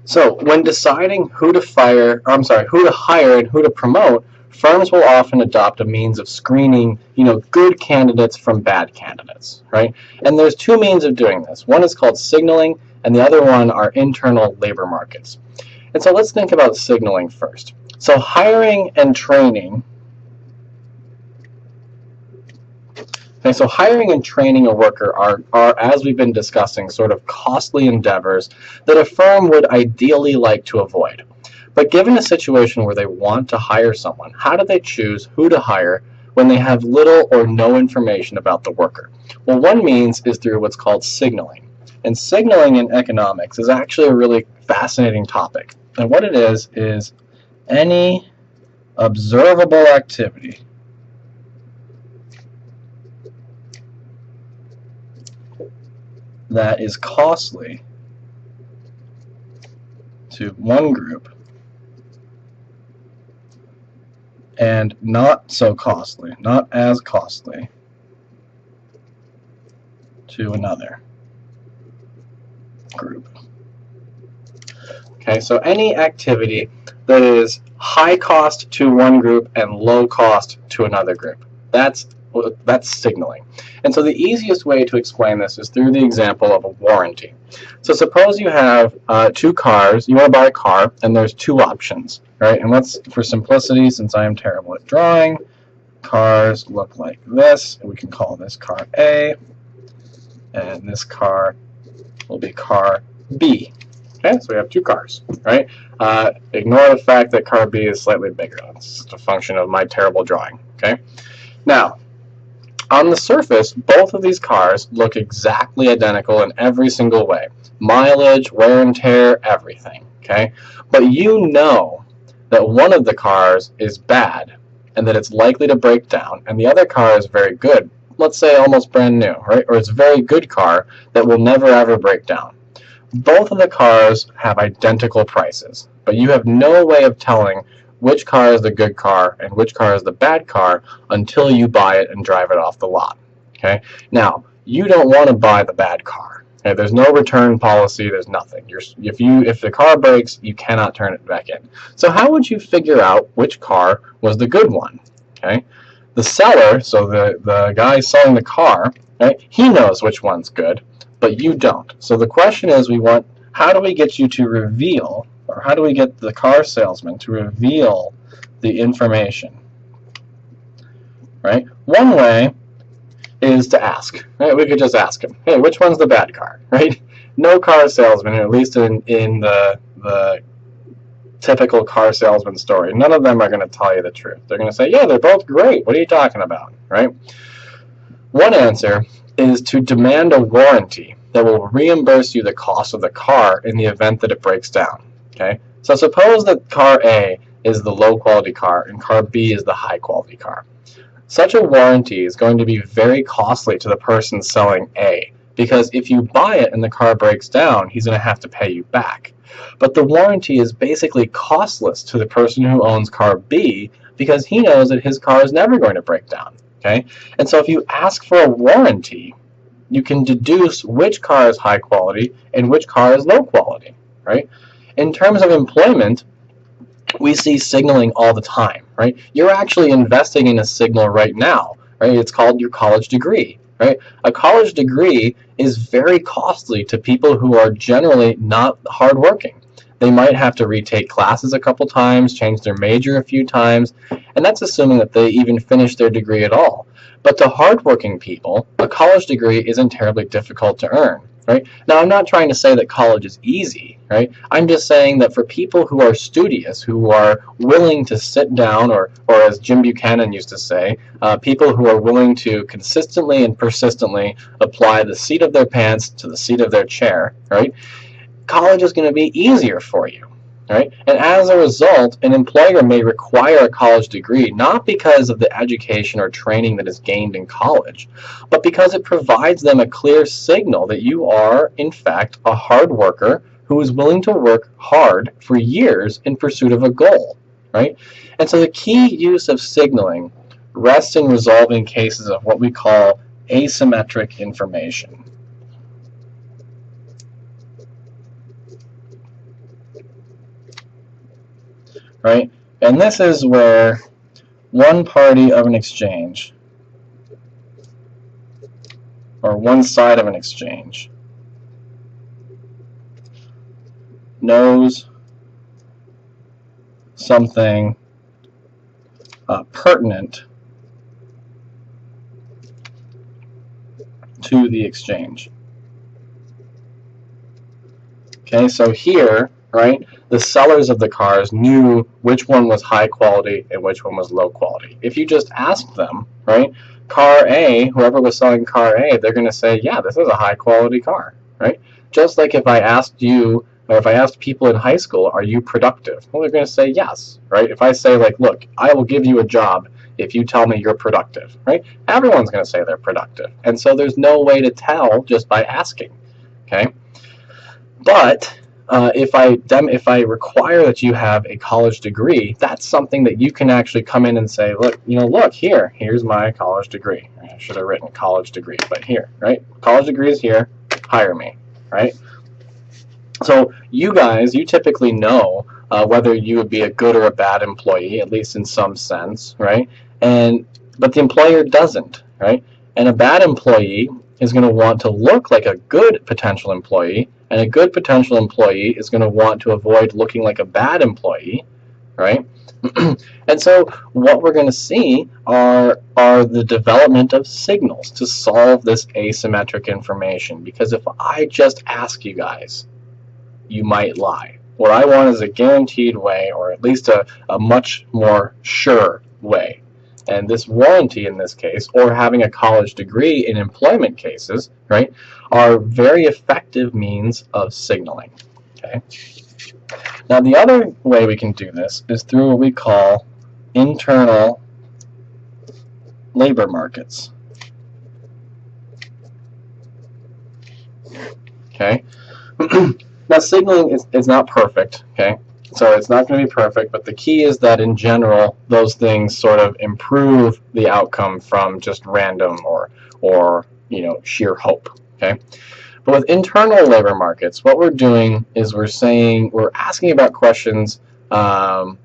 So when deciding who to who to hire and who to promote, firms will often adopt a means of screening, good candidates from bad candidates, right? And there's two means of doing this. One is called signaling, and the other one are internal labor markets. And so let's think about signaling first. So hiring and training. Okay, so hiring and training a worker are, as we've been discussing, sort of costly endeavors that a firm would ideally like to avoid. But given a situation where they want to hire someone, how do they choose who to hire when they have little or no information about the worker? Well, one means is through what's called signaling. And signaling in economics is actually a really fascinating topic. And what it is any observable activity that is costly to one group and not so costly, not as costly to another group. Okay, so any activity that is high cost to one group and low cost to another group. That's signaling. And so the easiest way to explain this is through the example of a warranty. So suppose you have two cars, you want to buy a car, and there's two options, right? And let's, for simplicity, since I am terrible at drawing, cars look like this. We can call this car A, and this car will be car B. Okay, so we have two cars, right? Ignore the fact that car B is slightly bigger. That's just a function of my terrible drawing, okay? Now, on the surface, both of these cars look exactly identical in every single way. Mileage, wear and tear, everything, okay? But you know that one of the cars is bad and that it's likely to break down, and the other car is very good, let's say almost brand new, right? Or it's a very good car that will never ever break down. Both of the cars have identical prices, but you have no way of telling which car is the good car and which car is the bad car until you buy it and drive it off the lot. Okay? Now, you don't want to buy the bad car. Okay? There's no return policy, there's nothing. If the car breaks, you cannot turn it back in. So how would you figure out which car was the good one? Okay? The seller, so the guy selling the car, right, he knows which one's good, but you don't. So the question is, how do we get you to reveal, or how do we get the car salesman to reveal the information? Right? One way is to ask. Right? We could just ask him, hey, which one's the bad car? Right? No car salesman, at least in the typical car salesman story, none of them are going to tell you the truth. They're going to say, yeah, they're both great. What are you talking about? Right? One answer is to demand a warranty that will reimburse you the cost of the car in the event that it breaks down. Okay? So suppose that car A is the low quality car and car B is the high quality car. Such a warranty is going to be very costly to the person selling A, because if you buy it and the car breaks down, he's going to have to pay you back. But the warranty is basically costless to the person who owns car B because he knows that his car is never going to break down. Okay? And so if you ask for a warranty, you can deduce which car is high quality and which car is low quality. Right? In terms of employment, we see signaling all the time. Right? You're actually investing in a signal right now. Right? It's called your college degree. Right? A college degree is very costly to people who are generally not hardworking. They might have to retake classes a couple times, change their major a few times, and that's assuming that they even finish their degree at all. But to hardworking people, a college degree isn't terribly difficult to earn. Right? Now, I'm not trying to say that college is easy. Right? I'm just saying that for people who are studious, who are willing to sit down, or as Jim Buchanan used to say, people who are willing to consistently and persistently apply the seat of their pants to the seat of their chair, right? College is going to be easier for you. Right? And as a result, an employer may require a college degree not because of the education or training that is gained in college, but because it provides them a clear signal that you are, in fact, a hard worker who is willing to work hard for years in pursuit of a goal. Right? And so the key use of signaling rests in resolving cases of what we call asymmetric information. right? And this is where one party of an exchange, or one side of an exchange, knows something pertinent to the exchange. Okay, so here, right, the sellers of the cars knew which one was high quality and which one was low quality. If you just asked them, right, car A, whoever was selling car A, they're going to say, yeah, this is a high quality car, right? Just like if I asked you, or if I asked people in high school, are you productive? Well, they're going to say yes, right? If I say, like, look, I will give you a job if you tell me you're productive, right? Everyone's going to say they're productive. And so there's no way to tell just by asking, okay? But if I require that you have a college degree, that's something that you can actually come in and say, look, look here's my college degree. I should have written college degree, but here, right? College degree is here. Hire me, right? So you guys, you typically know whether you would be a good or a bad employee, at least in some sense, right? But the employer doesn't, right? And a bad employee is going to want to look like a good potential employee, and a good potential employee is going to want to avoid looking like a bad employee, right? And so what we're going to see are the development of signals to solve this asymmetric information. Because if I just ask you guys, you might lie. What I want is a guaranteed way, or at least a much more sure way. And this warranty in this case, or having a college degree in employment cases, right, are very effective means of signaling. Okay. Now the other way we can do this is through what we call internal labor markets. Okay. Now signaling is not perfect, okay? So it's not going to be perfect, but the key is that in general, those things sort of improve the outcome from just random or sheer hope, okay? But with internal labor markets, what we're doing is we're asking about questions where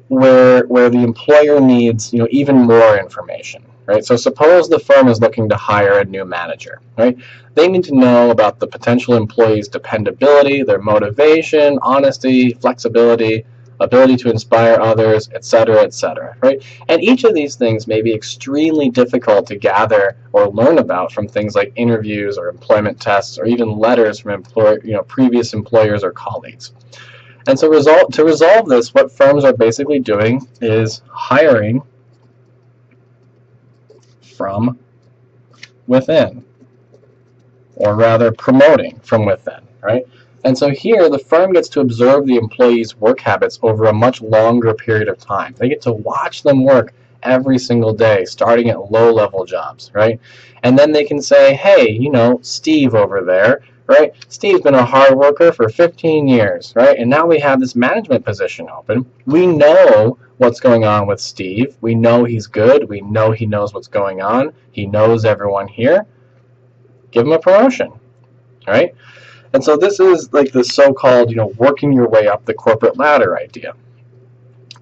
the employer needs even more information, right? So suppose the firm is looking to hire a new manager, right? They need to know about the potential employee's dependability, their motivation, honesty, flexibility, ability to inspire others, etc., right? And each of these things may be extremely difficult to gather or learn about from things like interviews or employment tests or even letters from previous employers or colleagues. And so to resolve this, what firms are basically doing is hiring from within, or rather promoting from within, right? And so here the firm gets to observe the employees' work habits over a much longer period of time. They get to watch them work every single day, starting at low-level jobs, right? And then they can say, hey, Steve over there, right? Steve's been a hard worker for 15 years, right? And now we have this management position open. We know what's going on with Steve. We know he's good. We know he knows what's going on. He knows everyone here. Give him a promotion, right? And so this is like the so-called, working your way up the corporate ladder idea,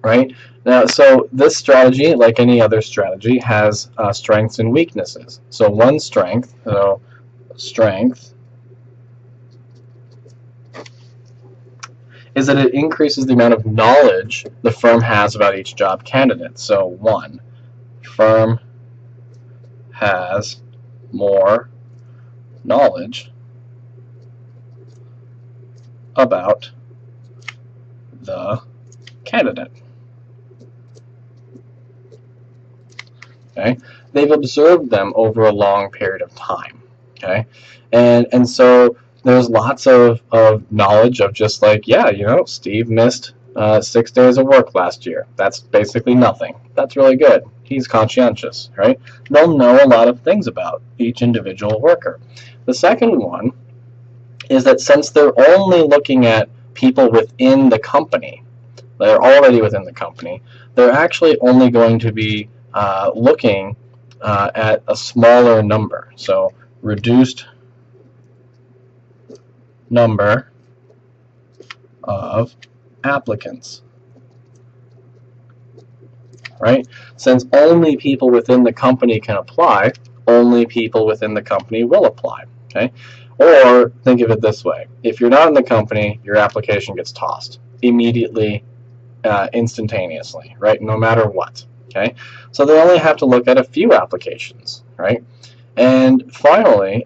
right? Now, so this strategy, like any other strategy, has strengths and weaknesses. So one strength, is that it increases the amount of knowledge the firm has about each job candidate. So one, firm has more knowledge about the candidate. Okay, they've observed them over a long period of time. Okay, and so there's lots of knowledge of just like, yeah, Steve missed 6 days of work last year. That's basically nothing. That's really good. He's conscientious, right? They'll know a lot of things about each individual worker. The second one is that since they're only looking at people within the company, they're already within the company, they're actually only going to be looking at a smaller number. So reduced number of applicants. right? Since only people within the company can apply, only people within the company will apply, okay? Or think of it this way. If you're not in the company, your application gets tossed immediately, instantaneously, right? No matter what, okay? So they only have to look at a few applications, right? And finally,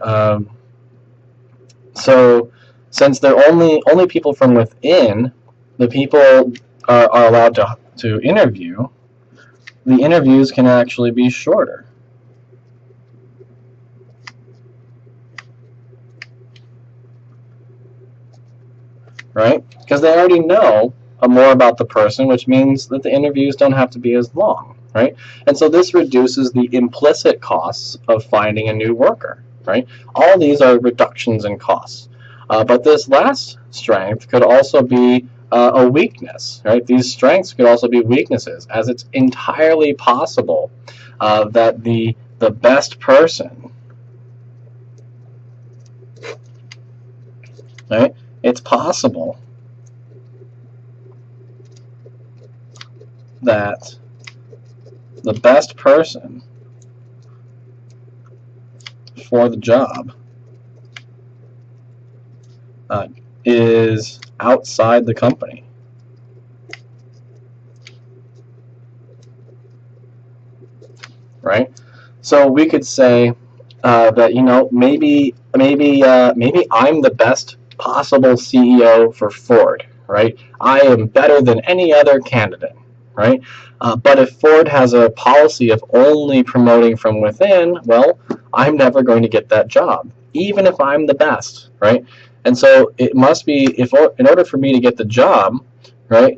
so since they're only people from within, the people are allowed to interview, the interviews can actually be shorter. Right? Because they already know more about the person, which means that the interviews don't have to be as long, right? And so this reduces the implicit costs of finding a new worker, right? All these are reductions in costs. But this last strength could also be a weakness, right? These strengths could also be weaknesses, as it's entirely possible that the best person, right? It's possible that the best person for the job is outside the company. Right? So we could say that, you know, maybe I'm the best possible CEO for Ford, right? I am better than any other candidate, right? But if Ford has a policy of only promoting from within, well, I'm never going to get that job, even if I'm the best, right? And so it must be, in order for me to get the job, right,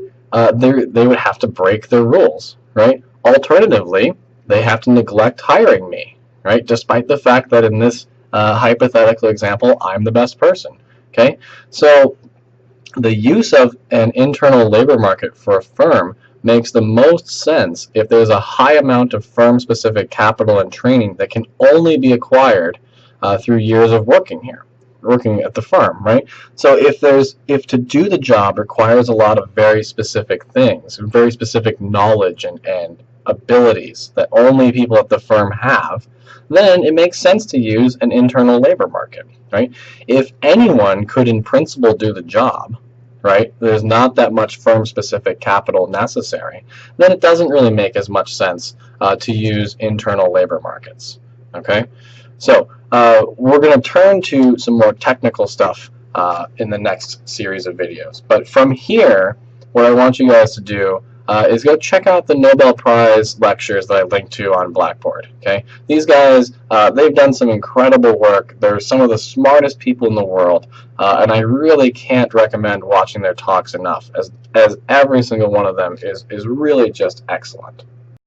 they would have to break their rules, right? Alternatively, they have to neglect hiring me, right? Despite the fact that in this hypothetical example, I'm the best person, okay? So the use of an internal labor market for a firm makes the most sense if there's a high amount of firm-specific capital and training that can only be acquired through years of working at the firm, right? So if to do the job requires a lot of very specific things, very specific knowledge and abilities that only people at the firm have, then it makes sense to use an internal labor market, right? If anyone could in principle do the job, right, there's not that much firm-specific capital necessary, then it doesn't really make as much sense to use internal labor markets, okay? So we're going to turn to some more technical stuff in the next series of videos. But from here, what I want you guys to do is go check out the Nobel Prize lectures that I linked to on Blackboard. Okay, these guys, they've done some incredible work. They're some of the smartest people in the world, and I really can't recommend watching their talks enough, as every single one of them is really just excellent.